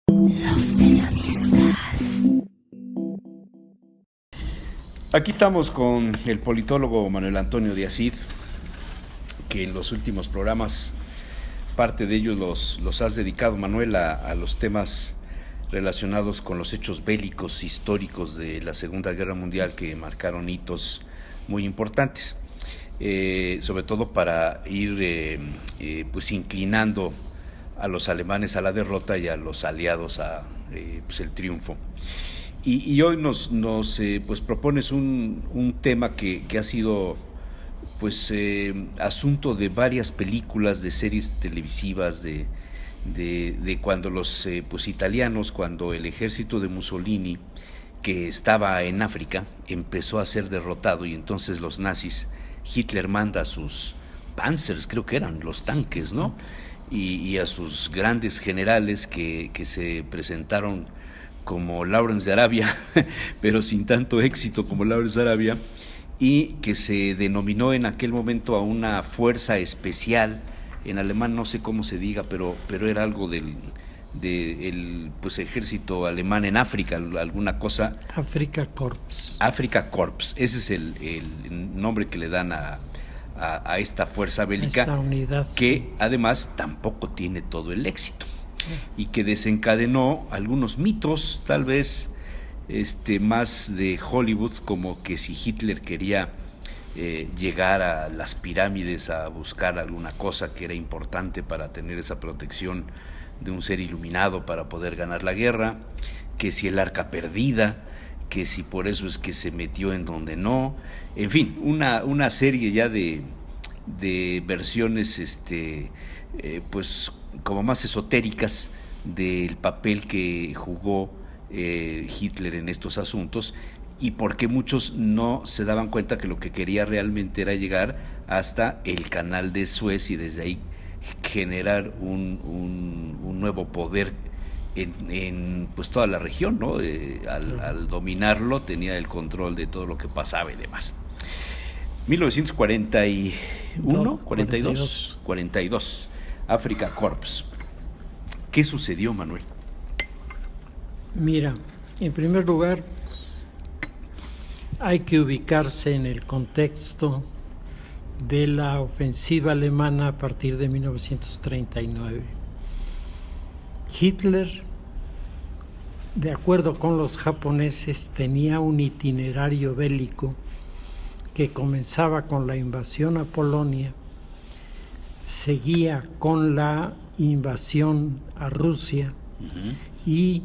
Los periodistas. Aquí estamos con el politólogo Manuel Antonio Díaz Cid, que en los últimos programas, parte de ellos los has dedicado, Manuel, a los temas relacionados con los hechos bélicos históricos de la Segunda Guerra Mundial que marcaron hitos muy importantes, sobre todo para ir pues inclinando a los alemanes a la derrota y a los aliados a pues el triunfo. Y hoy nos pues propones un tema que ha sido pues asunto de varias películas, de series televisivas, de cuando los pues italianos, cuando el ejército de Mussolini, que estaba en África, empezó a ser derrotado, y entonces los nazis, Hitler manda a sus Panzers, creo que eran los tanques, ¿no? Y a sus grandes generales que se presentaron como Lawrence de Arabia, pero sin tanto éxito como Lawrence de Arabia, y que se denominó en aquel momento a una fuerza especial, en alemán no sé cómo se diga, pero era algo del pues ejército alemán en África, alguna cosa. Afrika Korps. Afrika Korps, ese es el nombre que le dan a esta fuerza bélica, esta unidad, que sí, además tampoco tiene todo el éxito, y que desencadenó algunos mitos, tal vez más de Hollywood, como que si Hitler quería llegar a las pirámides a buscar alguna cosa que era importante para tener esa protección de un ser iluminado para poder ganar la guerra, que si el arca perdida, que si por eso es que se metió en donde no, en fin, una serie ya de versiones pues como más esotéricas del papel que jugó Hitler en estos asuntos, y porque muchos no se daban cuenta que lo que quería realmente era llegar hasta el canal de Suez y desde ahí generar un nuevo poder en pues toda la región, ¿no? Al dominarlo tenía el control de todo lo que pasaba y demás. 1941, 42, Afrika Korps. ¿Qué sucedió, Manuel? Mira, en primer lugar, hay que ubicarse en el contexto de la ofensiva alemana a partir de 1939. Hitler, de acuerdo con los japoneses, tenía un itinerario bélico que comenzaba con la invasión a Polonia, seguía con la invasión a Rusia, y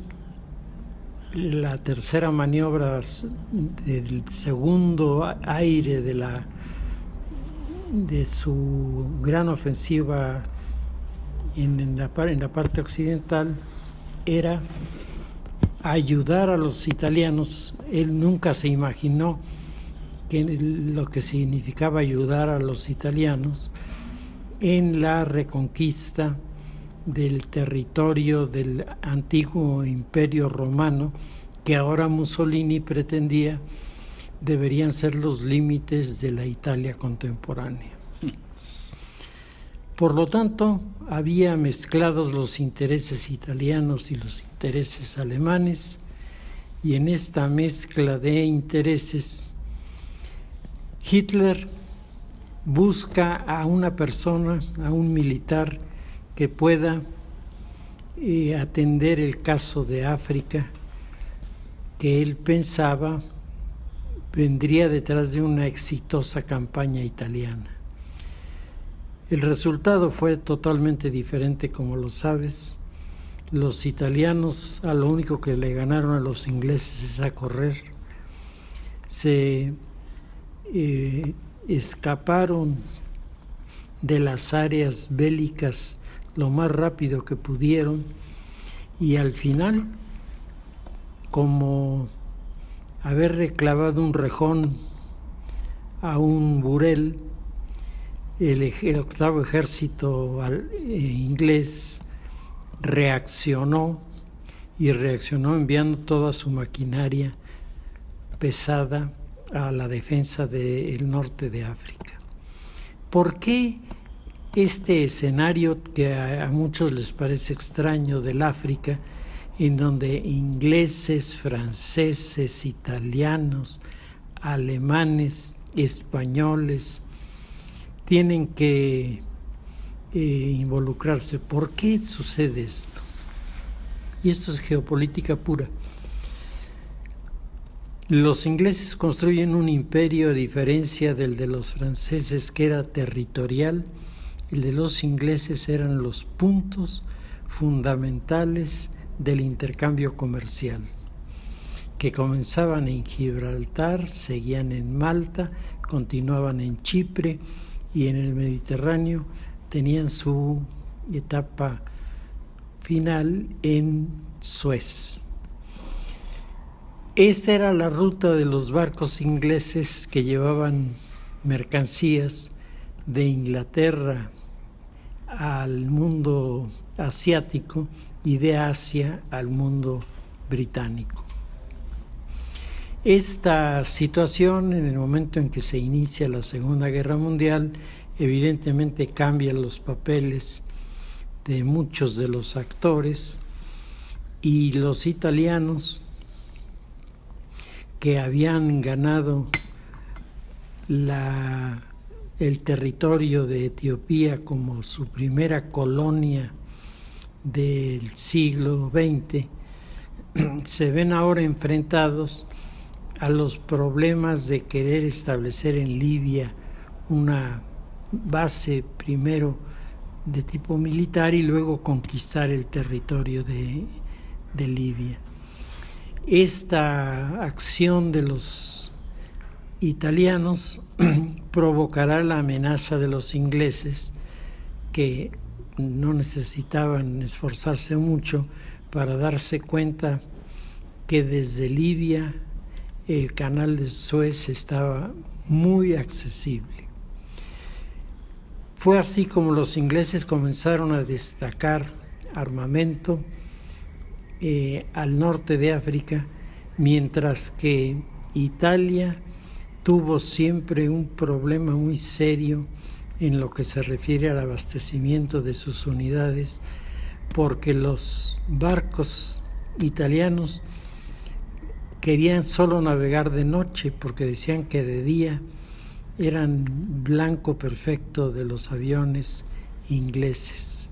la tercera maniobra del segundo aire de su gran ofensiva en la parte occidental era ayudar a los italianos. Él nunca se imaginó lo que significaba ayudar a los italianos en la reconquista del territorio del antiguo Imperio Romano, que ahora Mussolini pretendía deberían ser los límites de la Italia contemporánea. Por lo tanto, había mezclados los intereses italianos y los intereses alemanes, y en esta mezcla de intereses, Hitler busca a una persona, a un militar, que pueda atender el caso de África, que él pensaba vendría detrás de una exitosa campaña italiana. El resultado fue totalmente diferente, como lo sabes. Los italianos a lo único que le ganaron a los ingleses es a correr. Se escaparon de las áreas bélicas lo más rápido que pudieron, y al final, como haber reclavado un rejón a un burel, el octavo ejército inglés reaccionó enviando toda su maquinaria pesada a la defensa del norte de África. ¿Por qué este escenario, que a muchos les parece extraño, del África, en donde ingleses, franceses, italianos, alemanes, españoles tienen que involucrarse. ¿Por qué sucede esto? Y esto es geopolítica pura. Los ingleses construyen un imperio a diferencia del de los franceses, que era territorial. El de los ingleses eran los puntos fundamentales del intercambio comercial, que comenzaban en Gibraltar, seguían en Malta, continuaban en Chipre y en el Mediterráneo tenían su etapa final en Suez. Esta era la ruta de los barcos ingleses que llevaban mercancías de Inglaterra al mundo asiático y de Asia al mundo británico. Esta situación, en el momento en que se inicia la Segunda Guerra Mundial, evidentemente cambia los papeles de muchos de los actores, y los italianos, que habían ganado el territorio de Etiopía como su primera colonia del siglo XX, se ven ahora enfrentados a los problemas de querer establecer en Libia una base primero de tipo militar y luego conquistar el territorio de Libia. Esta acción de los italianos provocará la amenaza de los ingleses, que no necesitaban esforzarse mucho para darse cuenta que desde Libia el canal de Suez estaba muy accesible. Fue así como los ingleses comenzaron a destacar armamento al norte de África, mientras que Italia tuvo siempre un problema muy serio en lo que se refiere al abastecimiento de sus unidades, porque los barcos italianos querían solo navegar de noche, porque decían que de día eran blanco perfecto de los aviones ingleses.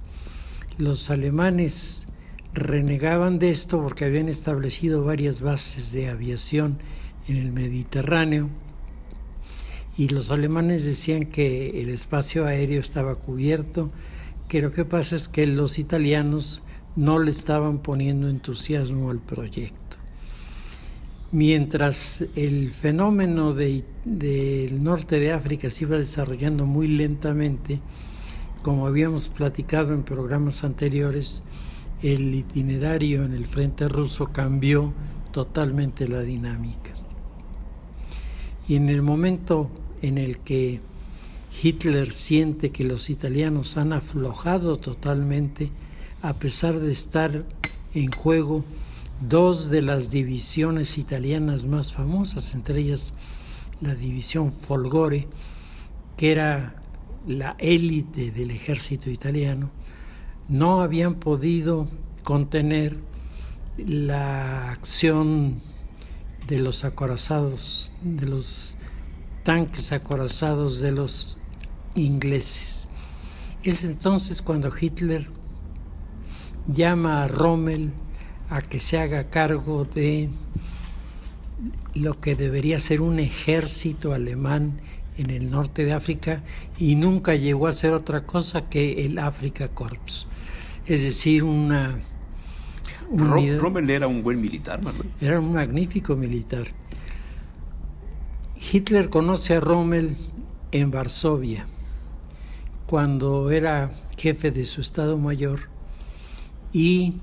Los alemanes renegaban de esto porque habían establecido varias bases de aviación en el Mediterráneo, y los alemanes decían que el espacio aéreo estaba cubierto, que lo que pasa es que los italianos no le estaban poniendo entusiasmo al proyecto. Mientras el fenómeno del norte de África se iba desarrollando muy lentamente, como habíamos platicado en programas anteriores, el itinerario en el frente ruso cambió totalmente la dinámica. Y en el momento en el que Hitler siente que los italianos han aflojado totalmente, a pesar de estar en juego dos de las divisiones italianas más famosas, entre ellas la división Folgore, que era la élite del ejército italiano, no habían podido contener la acción de los acorazados, de los tanques acorazados de los ingleses. Es entonces cuando Hitler llama a Rommel a que se haga cargo de lo que debería ser un ejército alemán en el norte de África, y nunca llegó a ser otra cosa que el Afrika Korps, es decir, una unidad. Rommel era un buen militar, Manuel. Era un magnífico militar. Hitler conoce a Rommel en Varsovia, cuando era jefe de su Estado Mayor, y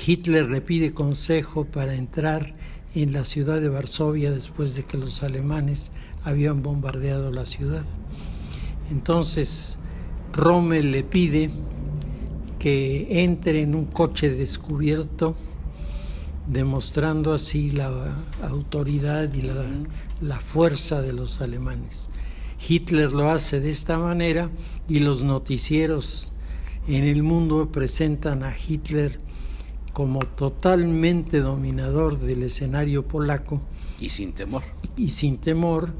Hitler le pide consejo para entrar en la ciudad de Varsovia después de que los alemanes habían bombardeado la ciudad. Entonces Rommel le pide que entre en un coche descubierto, demostrando así la autoridad y la fuerza de los alemanes. Hitler lo hace de esta manera, y los noticieros en el mundo presentan a Hitler como totalmente dominador del escenario polaco. Y sin temor. Y sin temor,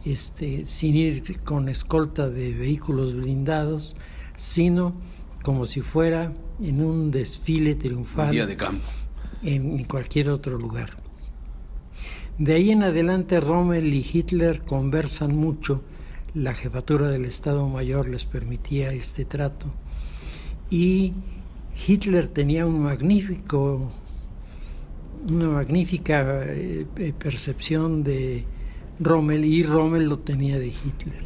sin ir con escolta de vehículos blindados, sino como si fuera en un desfile triunfal. Un día de campo. En cualquier otro lugar. De ahí en adelante Rommel y Hitler conversan mucho. La jefatura del Estado Mayor les permitía este trato. Y Hitler tenía una magnífica percepción de Rommel, y Rommel lo tenía de Hitler.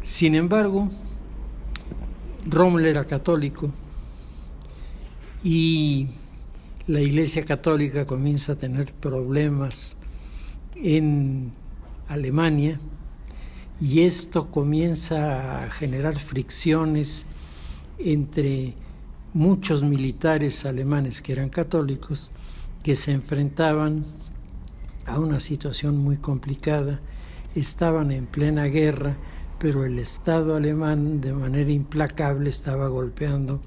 Sin embargo, Rommel era católico y la Iglesia Católica comienza a tener problemas en Alemania, y esto comienza a generar fricciones entre muchos militares alemanes que eran católicos, que se enfrentaban a una situación muy complicada. Estaban en plena guerra, pero el Estado alemán de manera implacable estaba golpeando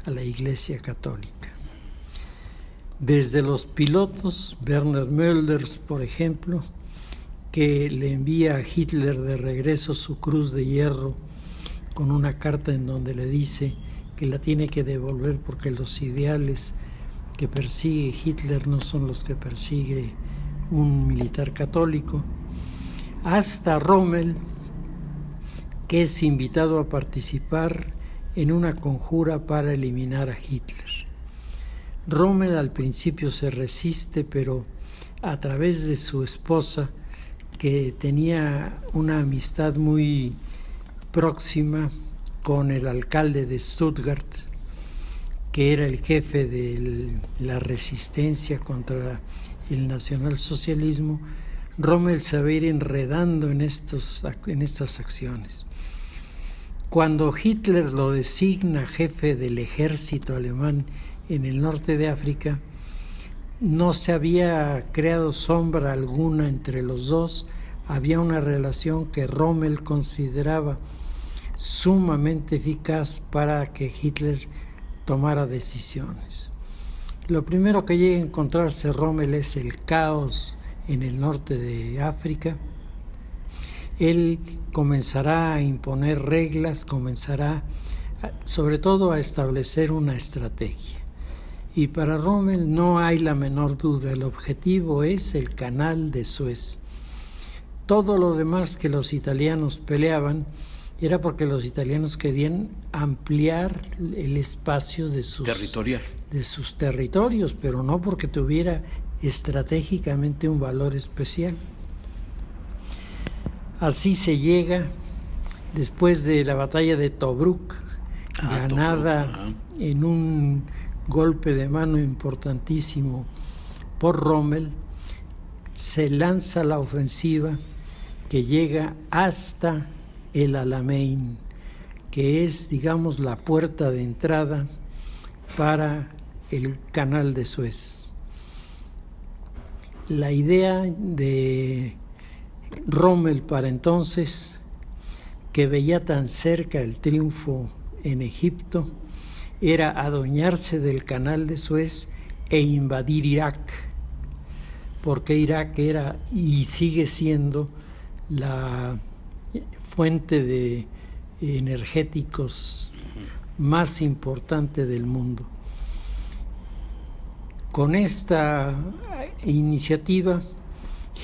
a la Iglesia Católica. Desde los pilotos, Werner Mölders, por ejemplo, que le envía a Hitler de regreso su cruz de hierro con una carta en donde le dice que la tiene que devolver porque los ideales que persigue Hitler no son los que persigue un militar católico, hasta Rommel, que es invitado a participar en una conjura para eliminar a Hitler. Rommel al principio se resiste, pero a través de su esposa, que tenía una amistad muy próxima con el alcalde de Stuttgart, que era el jefe de la resistencia contra el nacionalsocialismo, Rommel se va a ir enredando en estas acciones. Cuando Hitler lo designa jefe del ejército alemán en el norte de África, no se había creado sombra alguna entre los dos. Había una relación que Rommel consideraba sumamente eficaz para que Hitler tomara decisiones. Lo primero que llega a encontrarse Rommel es el caos en el norte de África. Él comenzará a imponer reglas, comenzará sobre todo a establecer una estrategia. Y para Rommel no hay la menor duda, el objetivo es el canal de Suez. Todo lo demás que los italianos peleaban era porque los italianos querían ampliar el espacio de sus territorios, pero no porque tuviera estratégicamente un valor especial. Así se llega, después de la batalla de Tobruk, ganada en un golpe de mano importantísimo por Rommel, se lanza la ofensiva que llega hasta el Alamein, que es, digamos, la puerta de entrada para el canal de Suez. La idea de Rommel para entonces, que veía tan cerca el triunfo en Egipto, era adueñarse del canal de Suez e invadir Irak, porque Irak era y sigue siendo la fuente de energéticos más importante del mundo. Con esta iniciativa,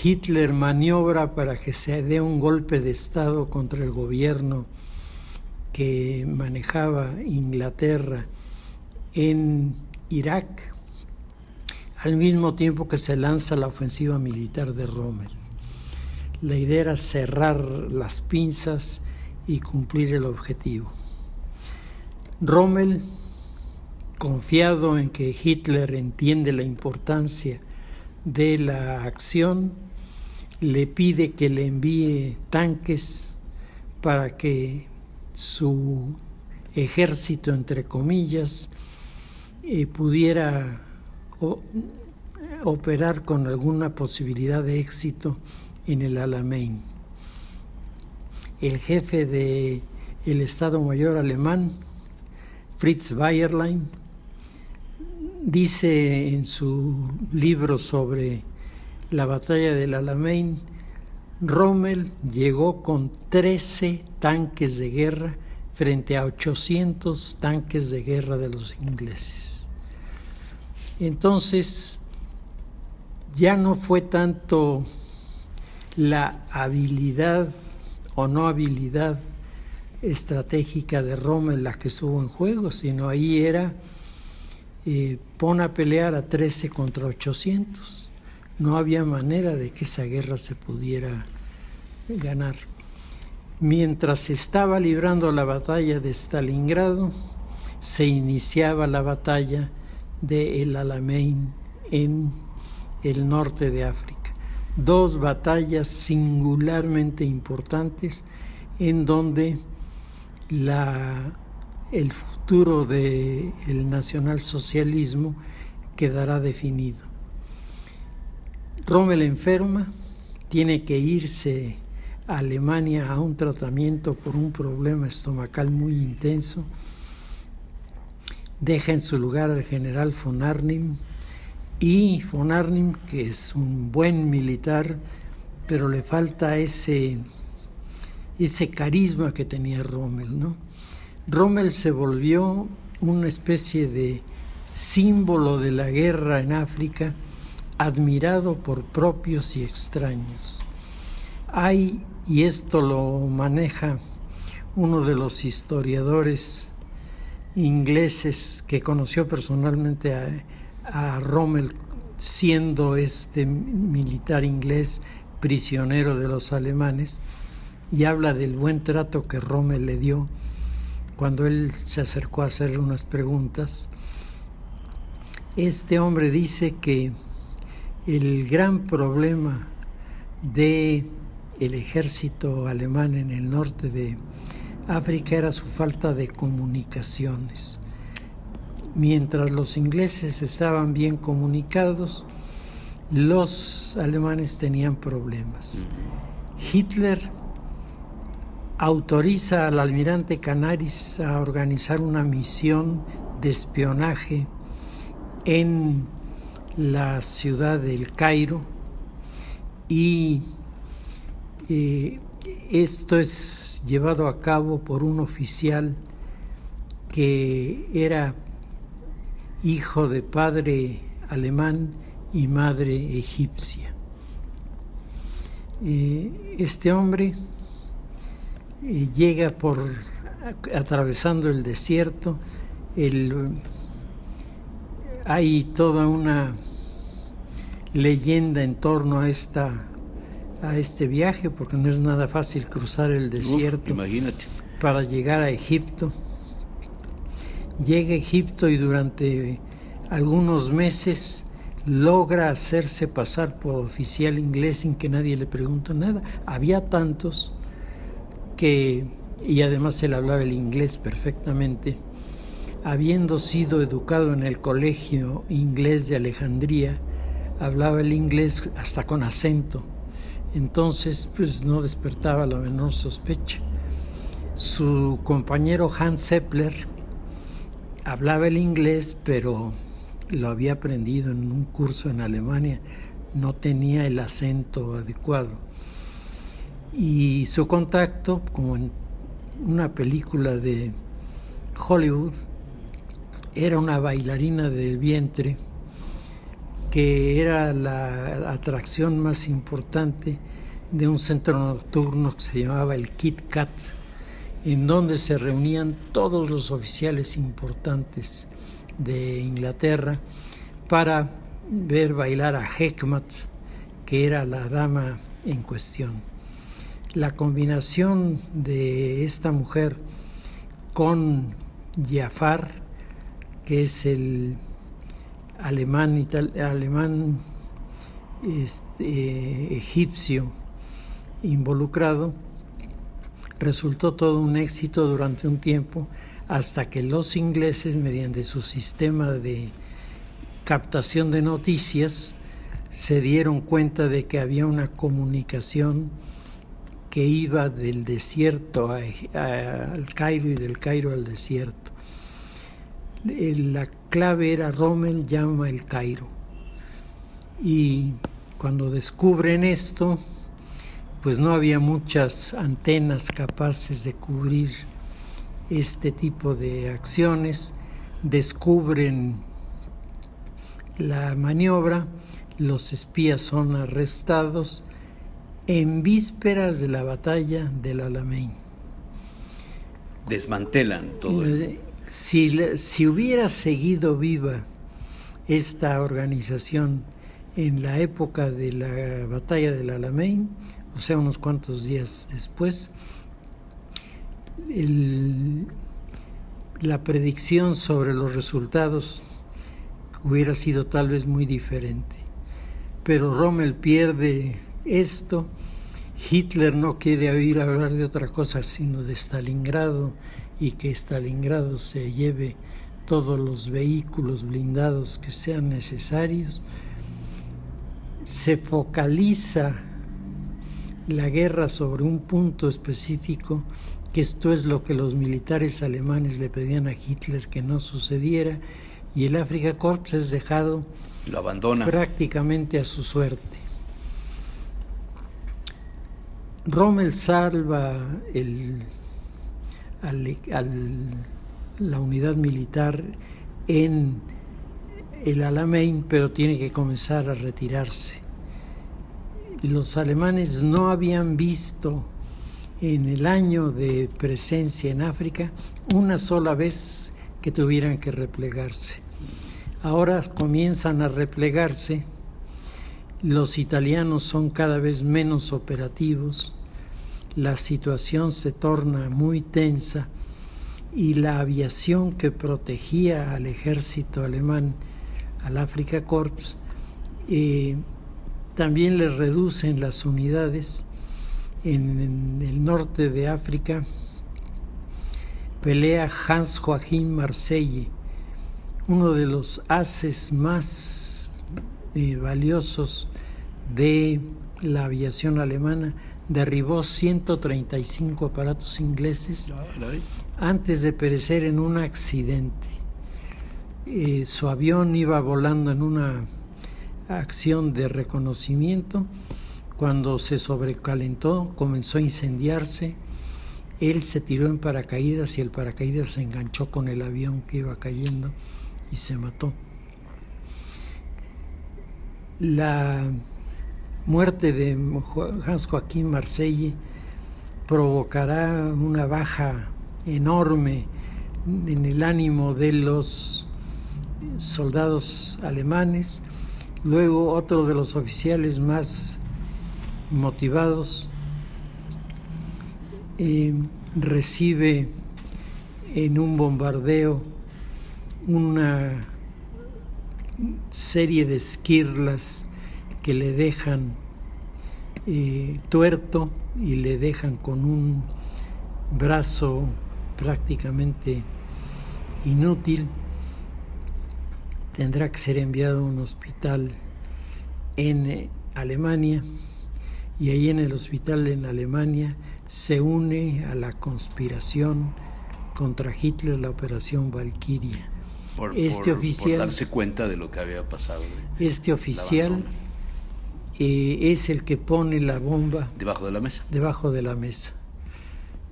Hitler maniobra para que se dé un golpe de Estado contra el gobierno que manejaba Inglaterra en Irak, al mismo tiempo que se lanza la ofensiva militar de Rommel. La idea era cerrar las pinzas y cumplir el objetivo. Rommel, confiado en que Hitler entiende la importancia de la acción, le pide que le envíe tanques para que su ejército, entre comillas, pudiera operar con alguna posibilidad de éxito en el Alamein. El jefe del Estado Mayor alemán, Fritz Bayerlein, dice en su libro sobre la batalla del Alamein, Rommel llegó con 13 tanques de guerra frente a 800 tanques de guerra de los ingleses. Entonces, ya no fue tanto la habilidad o no habilidad estratégica de Rommel la que estuvo en juego, sino ahí era pon a pelear a 13 contra 800. No había manera de que esa guerra se pudiera ganar. Mientras se estaba librando la batalla de Stalingrado, se iniciaba la batalla de El Alamein en el norte de África. 2 batallas singularmente importantes en donde el futuro del nacionalsocialismo quedará definido. Rommel enferma, tiene que irse a Alemania a un tratamiento por un problema estomacal muy intenso. Deja en su lugar al general von Arnim, y von Arnim, que es un buen militar, pero le falta ese carisma que tenía Rommel, ¿no? Rommel se volvió una especie de símbolo de la guerra en África, admirado por propios y extraños. Y esto lo maneja uno de los historiadores ingleses que conoció personalmente a Rommel, siendo este militar inglés prisionero de los alemanes, y habla del buen trato que Rommel le dio cuando él se acercó a hacerle unas preguntas. Este hombre dice que el gran problema del ejército alemán en el norte de África era su falta de comunicaciones. Mientras los ingleses estaban bien comunicados, los alemanes tenían problemas. Hitler autoriza al almirante Canaris a organizar una misión de espionaje en la ciudad del Cairo, y esto es llevado a cabo por un oficial que era hijo de padre alemán y madre egipcia. Este hombre llega atravesando el desierto. Hay toda una leyenda en torno a este viaje, porque no es nada fácil cruzar el desierto. Imagínate. Para llegar a Egipto. Llega a Egipto y durante algunos meses logra hacerse pasar por oficial inglés sin que nadie le pregunte nada. Había tantos y además él hablaba el inglés perfectamente, habiendo sido educado en el colegio inglés de Alejandría, hablaba el inglés hasta con acento. Entonces, pues no despertaba la menor sospecha. Su compañero Hans Zeppler hablaba el inglés, pero lo había aprendido en un curso en Alemania, no tenía el acento adecuado. Y su contacto, como en una película de Hollywood, era una bailarina del vientre que era la atracción más importante de un centro nocturno que se llamaba el Kit Kat, en donde se reunían todos los oficiales importantes de Inglaterra para ver bailar a Hekmat, que era la dama en cuestión. La combinación de esta mujer con Jafar, que es el alemán egipcio involucrado, resultó todo un éxito durante un tiempo, hasta que los ingleses, mediante su sistema de captación de noticias, se dieron cuenta de que había una comunicación que iba del desierto al Cairo y del Cairo al desierto. La clave era Rommel llama el Cairo. Y cuando descubren esto, pues no había muchas antenas capaces de cubrir este tipo de acciones. Descubren la maniobra, los espías son arrestados en vísperas de la batalla del Alamein. Desmantelan todo. Si hubiera seguido viva esta organización en la época de la batalla del Alamein, o sea, unos cuantos días después, la predicción sobre los resultados hubiera sido tal vez muy diferente. Pero Rommel pierde esto. Hitler no quiere oír hablar de otra cosa sino de Stalingrado, y que Stalingrado se lleve todos los vehículos blindados que sean necesarios. Se focaliza la guerra sobre un punto específico, que esto es lo que los militares alemanes le pedían a Hitler que no sucediera, y el Afrika Korps es dejado, lo abandona prácticamente a su suerte. Rommel salva la unidad militar en el Alamein, pero tiene que comenzar a retirarse. Los alemanes no habían visto en el año de presencia en África una sola vez que tuvieran que replegarse. Ahora comienzan a replegarse. Los italianos son cada vez menos operativos, la situación se torna muy tensa y la aviación que protegía al ejército alemán, al Afrika Korps, también les reducen las unidades. En el norte de África pelea Hans Joachim Marseille, uno de los ases más valiosos de la aviación alemana. Derribó 135 aparatos ingleses antes de perecer en un accidente. Su avión iba volando en una acción de reconocimiento. Cuando se sobrecalentó, comenzó a incendiarse. Él se tiró en paracaídas y el paracaídas se enganchó con el avión que iba cayendo y se mató. La muerte de Hans Joachim Marseille provocará una baja enorme en el ánimo de los soldados alemanes. Luego otro de los oficiales más motivados recibe en un bombardeo una serie de esquirlas que le dejan tuerto y le dejan con un brazo prácticamente inútil. Tendrá que ser enviado a un hospital en Alemania, y ahí en el hospital en Alemania se une a la conspiración contra Hitler, la operación Valkyria. Por Oficial, darse cuenta de lo que había pasado. Este oficial es el que pone la bomba debajo de la mesa. Debajo de la mesa.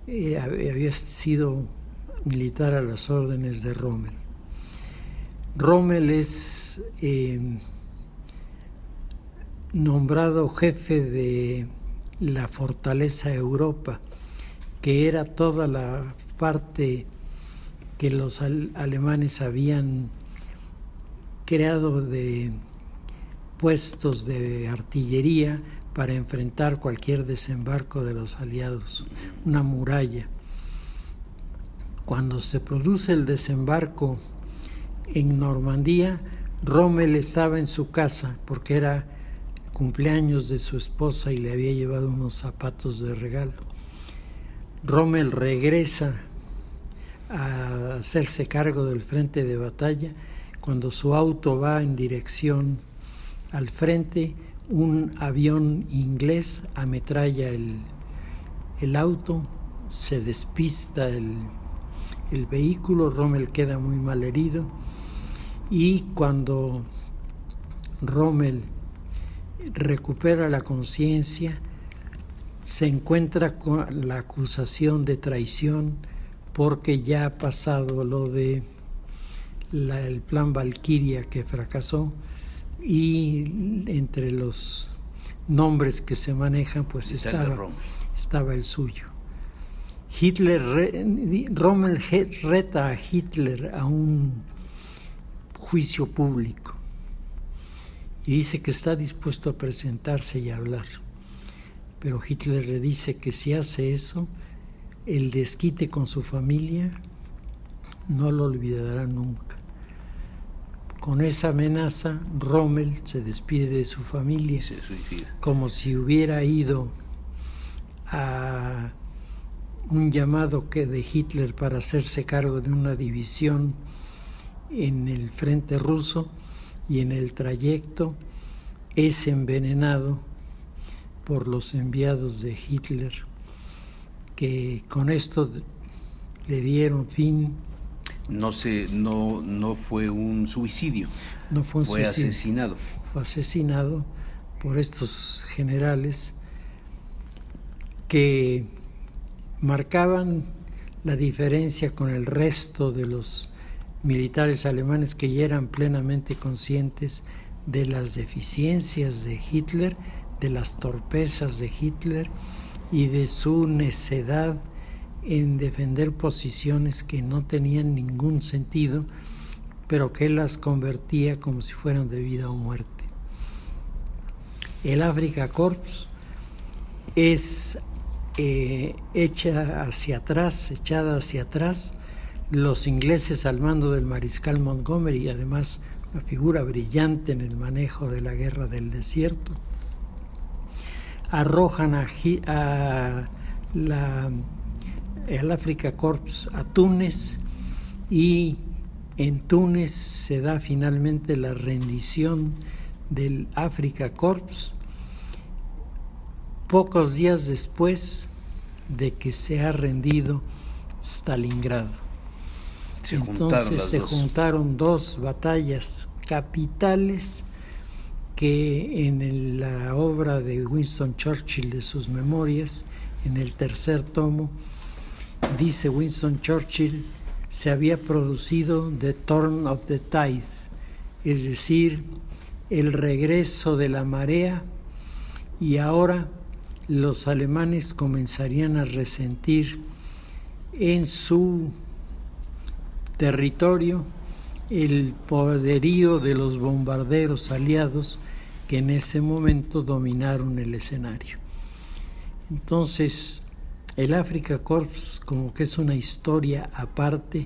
Había sido militar a las órdenes de Rommel. Rommel es nombrado jefe de la Fortaleza Europa, que era toda la parte que los alemanes habían creado de puestos de artillería para enfrentar cualquier desembarco de los aliados, una muralla. Cuando se produce el desembarco en Normandía, Rommel estaba en su casa porque era cumpleaños de su esposa y le había llevado unos zapatos de regalo. Rommel regresa a hacerse cargo del frente de batalla. Cuando su auto va en dirección al frente, un avión inglés ametralla el auto, se despista el el vehículo. Rommel queda muy mal herido, y cuando Rommel recupera la conciencia, se encuentra con la acusación de traición, porque ya ha pasado lo de el plan Valquiria, que fracasó, y entre los nombres que se manejan pues estaba el suyo. Rommel reta a Hitler a un juicio público y dice que está dispuesto a presentarse y a hablar, pero Hitler le dice que si hace eso, el desquite con su familia no lo olvidará nunca. Con esa amenaza, Rommel se despide de su familia, y se suicida, como si hubiera ido a un llamado de Hitler para hacerse cargo de una división en el frente ruso, y en el trayecto es envenenado por los enviados de Hitler, que con esto le dieron fin. No fue un suicidio. No fue un suicidio. Asesinado. Fue asesinado por estos generales que marcaban la diferencia con el resto de los militares alemanes, que ya eran plenamente conscientes de las deficiencias de Hitler, de las torpezas de Hitler y de su necedad en defender posiciones que no tenían ningún sentido, pero que él las convertía como si fueran de vida o muerte. El Afrika Korps es echada hacia atrás, los ingleses al mando del mariscal Montgomery, además una figura brillante en el manejo de la guerra del desierto, arrojan al Afrika Korps a Túnez, y en Túnez se da finalmente la rendición del Afrika Korps, pocos días después de que se ha rendido Stalingrado. Entonces se juntaron dos batallas capitales que en la obra de Winston Churchill, de sus memorias, en el tercer tomo, dice Winston Churchill, se había producido the turn of the tide, es decir, el regreso de la marea, y ahora los alemanes comenzarían a resentir en su territorio el poderío de los bombarderos aliados que en ese momento dominaron el escenario. Entonces, el Afrika Korps como que es una historia aparte,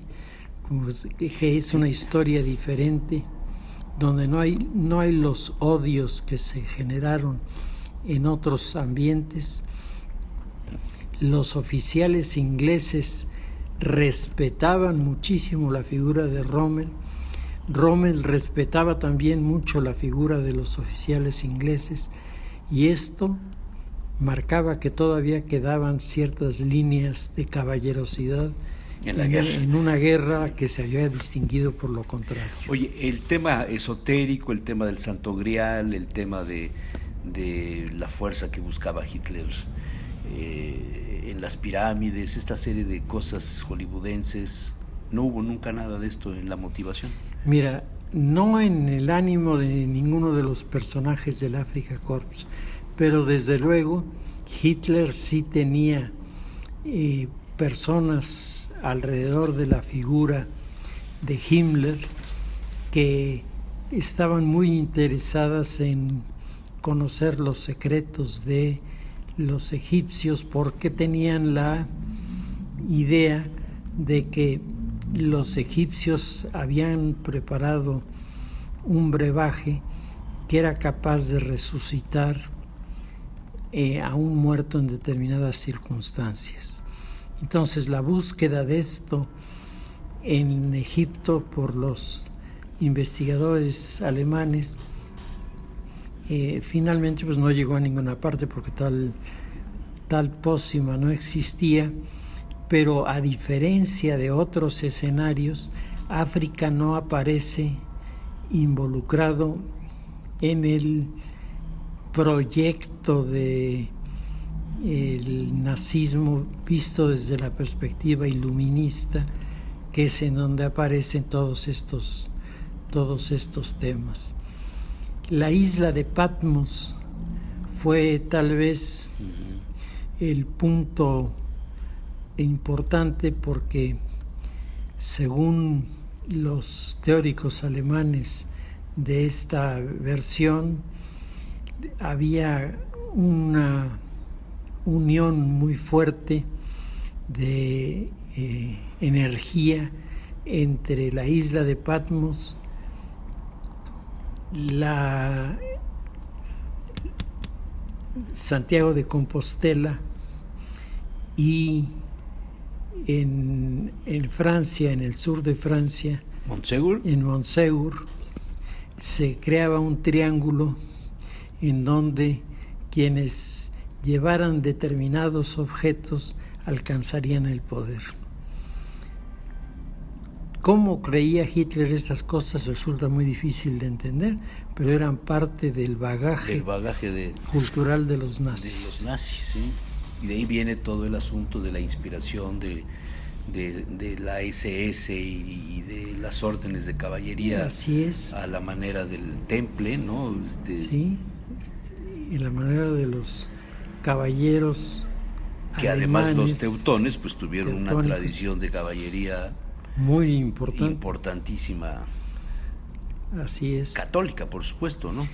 como que es una historia diferente, donde no hay los odios que se generaron en otros ambientes. Los oficiales ingleses respetaban muchísimo la figura de Rommel. Rommel respetaba también mucho la figura de los oficiales ingleses, y esto marcaba que todavía quedaban ciertas líneas de caballerosidad en una guerra que se había distinguido por lo contrario. Oye, el tema esotérico, el tema del Santo Grial, el tema de la fuerza que buscaba Hitler en las pirámides, esta serie de cosas hollywoodenses, no hubo nunca nada de esto en la motivación. Mira, no en el ánimo de ninguno de los personajes del Afrika Korps, pero desde luego Hitler sí tenía personas alrededor de la figura de Himmler que estaban muy interesadas en conocer los secretos de los egipcios, porque tenían la idea de que los egipcios habían preparado un brebaje que era capaz de resucitar a un muerto en determinadas circunstancias. Entonces, la búsqueda de esto en Egipto por los investigadores alemanes finalmente pues no llegó a ninguna parte, porque tal pócima no existía, pero a diferencia de otros escenarios, África no aparece involucrado en el proyecto de el nazismo visto desde la perspectiva iluminista, que es en donde aparecen todos estos temas. La isla de Patmos fue tal vez el punto importante porque, según los teóricos alemanes de esta versión, había una unión muy fuerte de energía entre la isla de Patmos, la Santiago de Compostela y en Francia, en el sur de Francia, en Montségur, se creaba un triángulo en donde quienes llevaran determinados objetos alcanzarían el poder. ¿Cómo creía Hitler estas cosas? Resulta muy difícil de entender, pero eran parte del bagaje cultural de los nazis. De los nazis, sí. Y de ahí viene todo el asunto de la inspiración de la SS y de las órdenes de caballería. Así es. A la manera del temple, ¿no? Sí, en la manera de los caballeros que alemanes, además los teutones pues tuvieron una tradición de caballería muy importantísima. Así es. Católica, por supuesto, ¿no?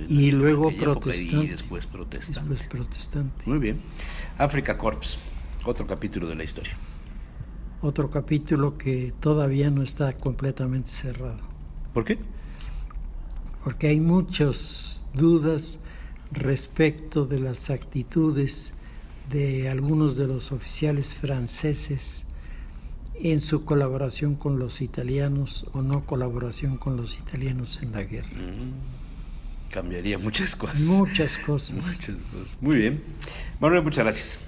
Y luego protestante. Y después protestante. Muy bien. Africa Corps, otro capítulo de la historia. Otro capítulo que todavía no está completamente cerrado. ¿Por qué? Porque hay muchas dudas respecto de las actitudes de algunos de los oficiales franceses en su colaboración con los italianos o no colaboración con los italianos en la guerra. Cambiaría muchas cosas. Muchas cosas. Muy bien. Manuel, muchas gracias.